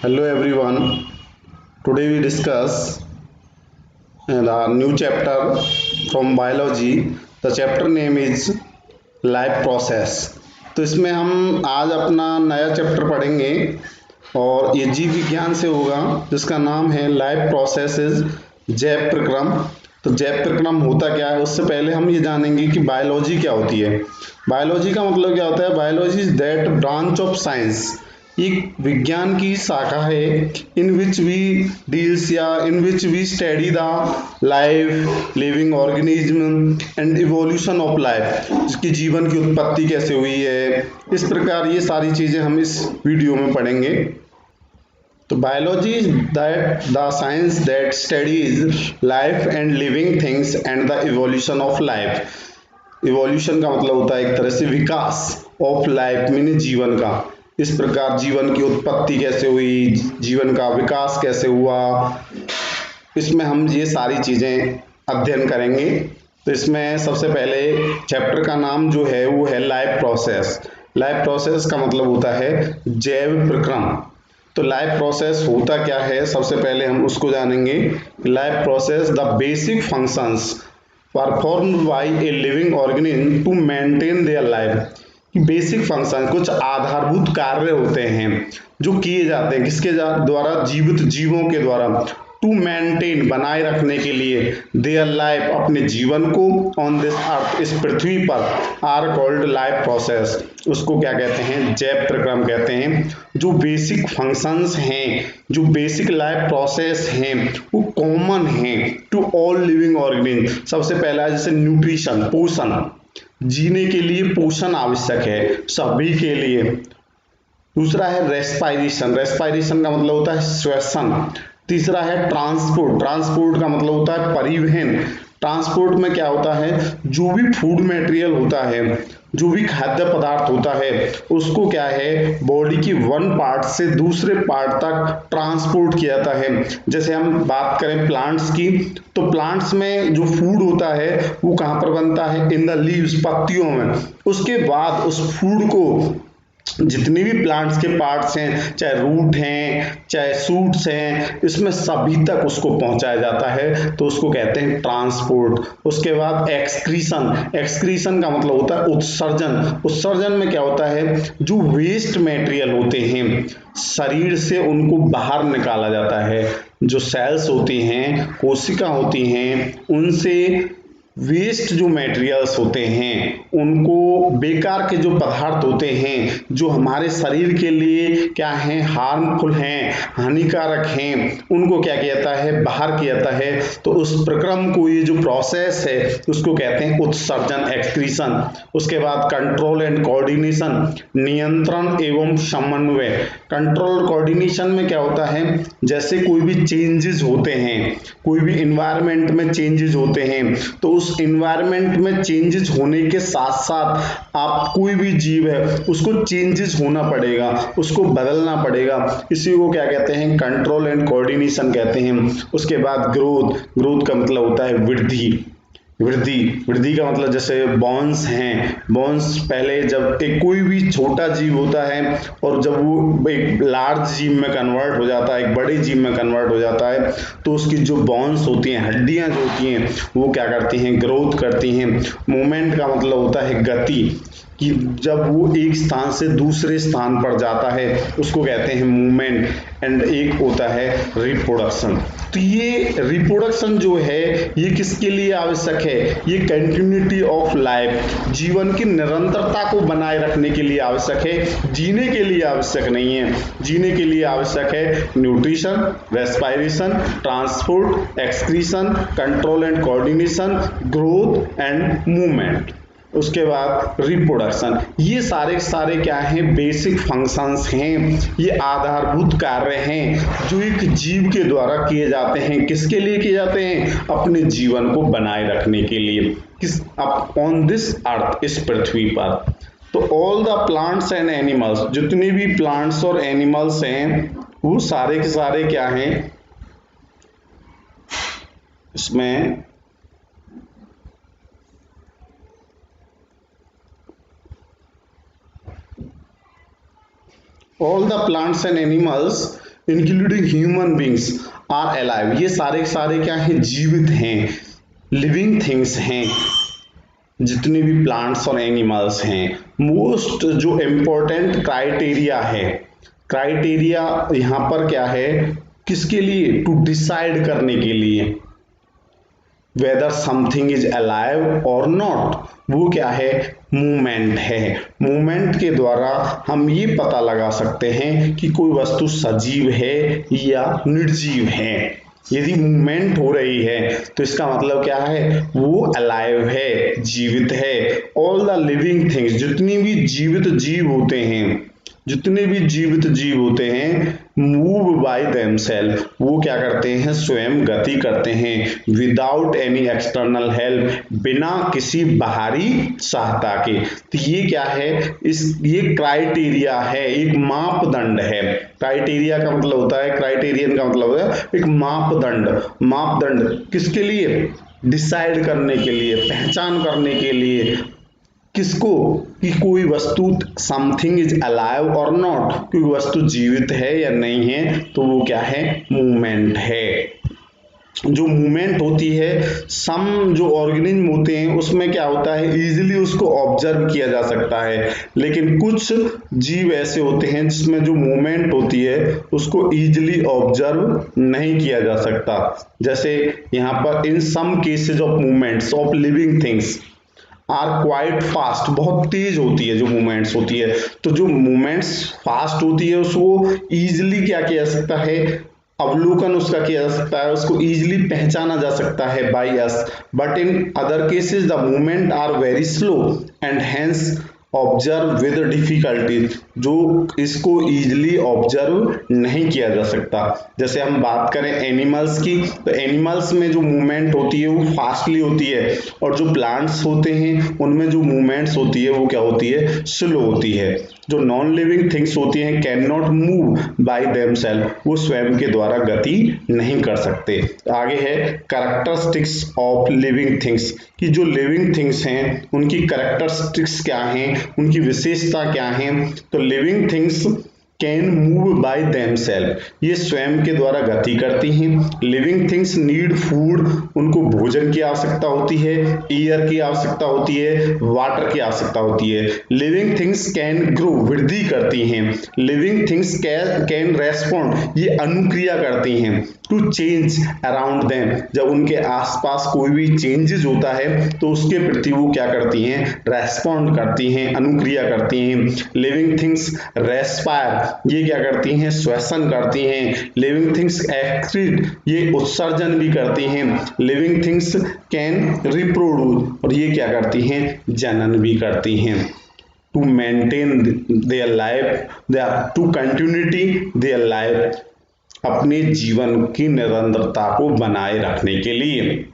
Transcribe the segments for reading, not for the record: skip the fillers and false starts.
Hello everyone. Today we discuss the new chapter from biology. The chapter name is life process. तो इसमें हम आज अपना नया चैप्टर पढ़ेंगे और ये जीव विज्ञान से होगा जिसका नाम है लाइफ प्रोसेसेस जैव प्रक्रम। तो जैव प्रक्रम होता क्या है उससे पहले हम ये जानेंगे कि बायोलॉजी क्या होती है। बायोलॉजी का मतलब क्या होता है? Biology is that branch of science, एक विज्ञान की शाखा है इन विच वी डील्स या in which we study the life living organism and evolution of life, जिसकी जीवन की उत्पत्ति कैसे हुई है। इस प्रकार ये सारी चीजें हम इस वीडियो में पढ़ेंगे। तो biology is that the science that studies life and living things and the evolution of life. Evolution का मतलब होता है एक तरह से विकास, ऑफ लाइफ मीन जीवन का। इस प्रकार जीवन की उत्पत्ति कैसे हुई, जीवन का विकास कैसे हुआ, इसमें हम ये सारी चीजें अध्ययन करेंगे। तो इसमें सबसे पहले चैप्टर का नाम जो है वो है लाइफ प्रोसेस। लाइफ प्रोसेस का मतलब होता है जैव प्रक्रम। तो लाइफ प्रोसेस होता क्या है, सबसे पहले हम उसको जानेंगे। Life process the basic functions performed by a living organism to maintain their life. Basic function, कुछ आधारभूत कार्य होते हैं जो किए जाते हैं किसके द्वारा? जीवित जीवों के द्वारा। टू मेंटेन, बनाए रखने के लिए, देयर लाइफ, अपने जीवन को, ऑन दिस अर्थ, इस पृथ्वी पर, आर कॉल्ड लाइफ प्रोसेस। उसको क्या कहते हैं? जैव प्रक्रम कहते हैं। जो बेसिक फंक्शंस हैं, जो बेसिक लाइफ प्रोसेस हैं, वो कॉमन हैं टू ऑल लिविंग ऑर्गेनिज्म। सबसे पहला है जैसे न्यूट्रिशन, पोषण, जीने के लिए पोषण आवश्यक है सभी के लिए। दूसरा है रेस्पायरेशन, रेस्पायरेशन का मतलब होता है श्वसन। तीसरा है ट्रांसपोर्ट, ट्रांसपोर्ट का मतलब होता है परिवहन। ट्रांसपोर्ट में क्या होता है? जो भी फूड मटेरियल होता है, जो भी खाद्य पदार्थ होता है, उसको क्या है, बॉडी की वन पार्ट से दूसरे पार्ट तक ट्रांसपोर्ट किया जाता है। जैसे हम बात करें प्लांट्स की, तो प्लांट्स में जो फूड होता है वो कहाँ पर बनता है? इन द लीव्स, पत्तियों में। उसके बाद उस फूड को जितने भी प्लांट्स के पार्ट्स हैं, चाहे रूट हैं चाहे सूट्स हैं, इसमें सभी तक उसको पहुंचाया जाता है, तो उसको कहते हैं ट्रांसपोर्ट। उसके बाद एक्सक्रीशन, एक्सक्रीशन का मतलब होता है उत्सर्जन। उत्सर्जन में क्या होता है? जो वेस्ट मटेरियल होते हैं शरीर से, उनको बाहर निकाला जाता है। जो सेल्स होती हैं, कोशिका होती हैं, उनसे वेस्ट जो मटेरियल्स होते हैं, उनको बेकार के जो पदार्थ होते हैं जो हमारे शरीर के लिए क्या है, हार्मफुल हैं, हानिकारक हैं, उनको क्या किया जाता है? बाहर किया जाता है। तो उस प्रक्रम को, ये जो प्रोसेस है, उसको कहते हैं उत्सर्जन, एक्सक्रीशन। उसके बाद कंट्रोल एंड कोऑर्डिनेशन, नियंत्रण एवं समन्वय। कंट्रोल कोऑर्डिनेशन में क्या होता है? जैसे कोई भी चेंजेस होते हैं, कोई भी इन्वायरमेंट में चेंजेस होते हैं, तो उस इन्वायरमेंट में चेंजेस होने के साथ साथ आप, कोई भी जीव है, उसको चेंजेस होना पड़ेगा, उसको बदलना पड़ेगा। इसी को क्या कहते हैं? कंट्रोल एंड कोऑर्डिनेशन कहते हैं। उसके बाद ग्रोथ, ग्रोथ का मतलब होता है वृद्धि। वृद्धि, वृद्धि का मतलब जैसे बॉन्स हैं, बॉन्स पहले जब एक कोई भी छोटा जीव होता है और जब वो एक लार्ज जीव में कन्वर्ट हो जाता है, एक बड़े जीव में कन्वर्ट हो जाता है, तो उसकी जो बॉन्स होती हैं, हड्डियां जो होती हैं, वो क्या करती हैं? ग्रोथ करती हैं। मूवमेंट का मतलब होता है गति, कि जब वो एक स्थान से दूसरे स्थान पर जाता है उसको कहते हैं मूवमेंट। एंड एक होता है रिप्रोडक्शन। तो ये रिप्रोडक्शन जो है ये किसके लिए आवश्यक है? ये कंटिन्यूटी ऑफ लाइफ, जीवन की निरंतरता को बनाए रखने के लिए आवश्यक है, जीने के लिए आवश्यक नहीं है। जीने के लिए आवश्यक है nutrition, respiration, transport, excretion, control and coordination, growth and movement. उसके बाद रिप्रोडक्शन। ये सारे सारे क्या हैं? बेसिक फंक्शंस हैं, ये आधारभूत कार्य हैं जो एक जीव के द्वारा किए जाते हैं। किसके लिए किए जाते हैं? अपने जीवन को बनाए रखने के लिए, किस, ऑन दिस अर्थ, इस पृथ्वी पर। तो all the plants and animals, जितने भी प्लांट्स और एनिमल्स हैं वो सारे के सारे क्या हैं? इसमें all the plants and animals including human beings are alive, ये सारे सारे क्या है, जीवित हैं, लिविंग थिंग्स हैं, जितने भी प्लांट्स और एनिमल्स हैं। मोस्ट जो इम्पोर्टेंट क्राइटेरिया है, क्राइटेरिया यहाँ पर क्या है, किसके लिए, टू डिसाइड करने के लिए वेदर समथिंग इज अलाइव और नॉट, वो क्या है, मूवमेंट है। मूवमेंट के द्वारा हम ये पता लगा सकते हैं कि कोई वस्तु सजीव है या निर्जीव है। यदि मूवमेंट हो रही है तो इसका मतलब क्या है, वो अलाइव है, जीवित है। ऑल द लिविंग थिंग्स, जितनी भी जीवित जीव होते हैं, जितने भी जीवित जीव होते हैं, मूव बाय देमसेल्फ, वो क्या करते हैं, स्वयं गति करते हैं, विदाउट एनी एक्सटर्नल हेल्प, बिना किसी बाहरी सहायता के। तो ये क्या है, ये क्राइटेरिया है, एक मापदंड है। क्राइटेरिया का मतलब होता है, क्राइटेरियन का मतलब होता है एक मापदंड। मापदंड किसके लिए, डिसाइड करने के लिए, पहचान करने के लिए, किसको, कि कोई वस्तु समथिंग इज अलाइव और नॉट, कोई वस्तु जीवित है या नहीं है, तो वो क्या है, मूवमेंट है। जो मूवमेंट होती है, सम जो ऑर्गेनिज्म होते हैं उसमें क्या होता है, इजीली उसको ऑब्जर्व किया जा सकता है, लेकिन कुछ जीव ऐसे होते हैं जिसमें जो मूवमेंट होती है उसको इजीली ऑब्जर्व नहीं किया जा सकता। जैसे यहाँ पर in some cases of movements of living things are quite fast, बहुत तेज होती है जो मूवमेंट्स होती है। तो जो मूवमेंट्स फास्ट होती है उसको इजीली क्या किया जा सकता है, अवलोकन उसका किया जा सकता है, उसको इजीली पहचाना जा सकता है by us. But in other cases the movement are very slow and hence observe with difficulty, जो इसको इजीली ऑब्जर्व नहीं किया जा सकता। जैसे हम बात करें एनिमल्स की, तो एनिमल्स में जो मूवमेंट होती है वो फास्टली होती है, और जो प्लांट्स होते हैं उनमें जो मूवमेंट्स होती है वो क्या होती है, स्लो होती है। जो नॉन लिविंग थिंग्स होती हैं can not move by themselves, वो स्वयं के द्वारा गति नहीं कर सकते। आगे है कैरेक्टरिस्टिक्स ऑफ लिविंग थिंग्स, कि जो लिविंग थिंग्स हैं उनकी कैरेक्टरिस्टिक्स क्या हैं, उनकी विशेषता क्या है। तो living things can move by themselves, ये स्वयं के द्वारा गति करती हैं। लिविंग थिंग्स नीड फूड, उनको भोजन की आवश्यकता होती है, एयर की आवश्यकता होती है, वाटर की आवश्यकता होती है। लिविंग थिंग्स कैन ग्रो, वृद्धि करती हैं। लिविंग थिंग्स कैन रेस्पॉन्ड, ये अनुक्रिया करती हैं टू चेंज अराउंड देम, जब उनके आसपास कोई भी चेंजेस होता है तो उसके प्रति वो क्या करती हैं, रेस्पॉन्ड करती हैं, अनुक्रिया करती हैं। लिविंग थिंग्स रेस्पायर, ये क्या करती हैं, श्वसन करती हैं। लिविंग थिंग्स एक्सक्रीट, ये उत्सर्जन भी करती हैं। लिविंग थिंग्स कैन रिप्रोड्यूस, और ये क्या करती हैं, जनन भी करती हैं। To maintain their life, to continuity their life, अपने जीवन की निरंतरता को बनाए रखने के लिए।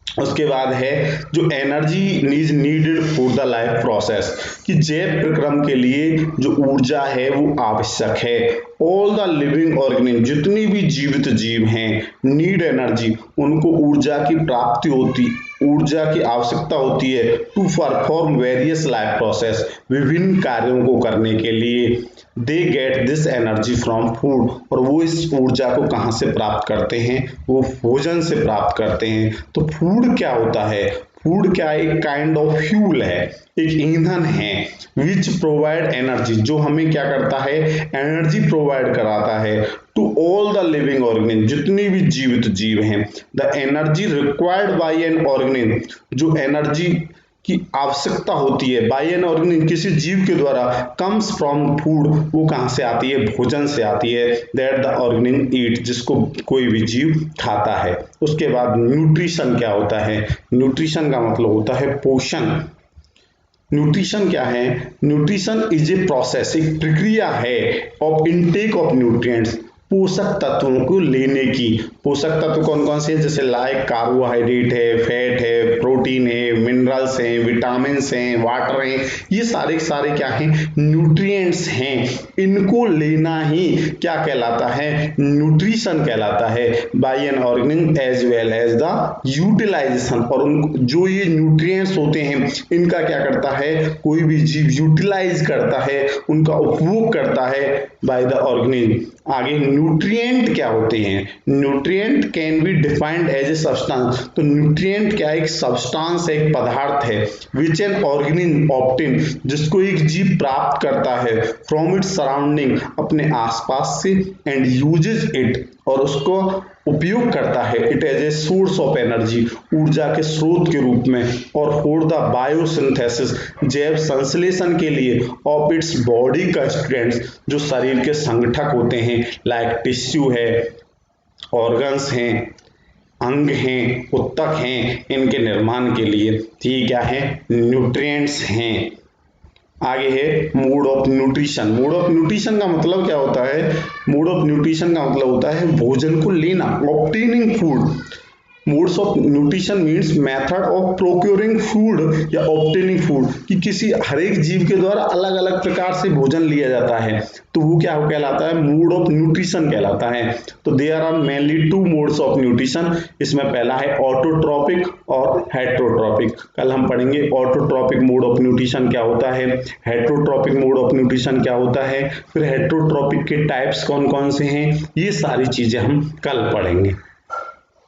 उसके बाद है जो energy is needed for the life process, कि जैव प्रक्रम के लिए जो ऊर्जा है वो आवश्यक है। ऑल द लिविंग ऑर्गेनिज्म, जितनी भी जीवित जीव हैं, नीड एनर्जी, उनको ऊर्जा की प्राप्ति होती, ऊर्जा की आवश्यकता होती है to perform various life process, विभिन्न कार्यों को करने के लिए। They get this energy from food, और वो इस ऊर्जा को कहाँ से प्राप्त करते हैं, वो भोजन से प्राप्त करते हैं। तो फूड क्या होता है, फूड क्या, एक काइंड ऑफ फ्यूल है, एक ईंधन है, विच प्रोवाइड एनर्जी, जो हमें क्या करता है, एनर्जी प्रोवाइड कराता है to all the living organism, जितनी भी जीवित जीव हैं। The energy required by an organism, जो एनर्जी की आवश्यकता होती है बाय एन ऑर्गेनिज्म, किसी जीव के द्वारा, कम्स फ्रॉम फूड, वो कहाँ से आती है, भोजन से आती है, दैट द ऑर्गेनिज्म ईट, जिसको कोई भी जीव खाता है। उसके बाद न्यूट्रिशन क्या होता है, न्यूट्रिशन का मतलब होता है पोषण। न्यूट्रिशन क्या है, न्यूट्रिशन इज ए प्रोसेस, एक प्रक्रिया है ऑफ इनटेक ऑफ न्यूट्रिएंट्स, पोषक तत्वों को लेने की। पोषक तत्व कौन कौन से हैं, जैसे लाइक कार्बोहाइड्रेट है, फैट है, प्रोटीन है, मिनरल्स हैं, विटामिन्स हैं, वाटर हैं, ये सारे सारे क्या हैं, न्यूट्रिएंट्स हैं। इनको लेना ही क्या कहलाता है, न्यूट्रिशन कहलाता है by an organism as well as the utilization. और उन जो ये न्यूट्रिएंट्स होते हैं इनका क्या करता है, कोई भी जीव यूटिलाइज करता है, उनका उपभोग करता है बाय द ऑर्गेनिज्म। आगे न्यूट्रिएंट क्या होते हैं? Nutrient can be defined as a substance. तो न्यूट्रिएंट क्या, एक सब्सटेंस, एक पदार्थ है विच एन ऑर्गेनिज्म ऑब्टेन, जिसको एक जीव प्राप्त करता है फ्रॉम इट्स सराउंडिंग, अपने आसपास से, एंड यूजेज इट, और उसको उपयोग करता है, it as a source of energy, ऊर्जा के स्रोत के रूप में, और फॉर द बायोसिंथेसिस, जैव संश्लेषण के लिए, ऑफ इट्स बॉडी कंस्टिट्यूएंट्स, जो शरीर के संगठक होते हैं, लाइक टिश्यू है, ऑर्गन्स हैं, अंग हैं, उत्तक हैं, इनके निर्माण के लिए। ये क्या है? न्यूट्रिएंट्स हैं। आगे है mode of nutrition. Mode of nutrition का मतलब क्या होता है? मोड ऑफ न्यूट्रिशन का मतलब होता है भोजन को लेना, obtaining food. Modes of nutrition means method of procuring food या ऑब्टेनिंग फूड, कि किसी हर एक जीव के द्वारा अलग अलग प्रकार से भोजन लिया जाता है, तो वो क्या कहलाता है? मोड ऑफ न्यूट्रिशन कहलाता है। तो there are mainly two modes of nutrition. इसमें पहला है ऑटोट्रॉपिक और हेटेरोट्रॉपिक। कल हम पढ़ेंगे ऑटोट्रॉपिक मोड ऑफ न्यूट्रिशन क्या होता है, हेटेरोट्रॉपिक मोड ऑफ न्यूट्रिशन क्या होता है, फिर हेटेरोट्रॉपिक के टाइप्स कौन कौन से हैं, ये सारी चीजें हम कल पढ़ेंगे।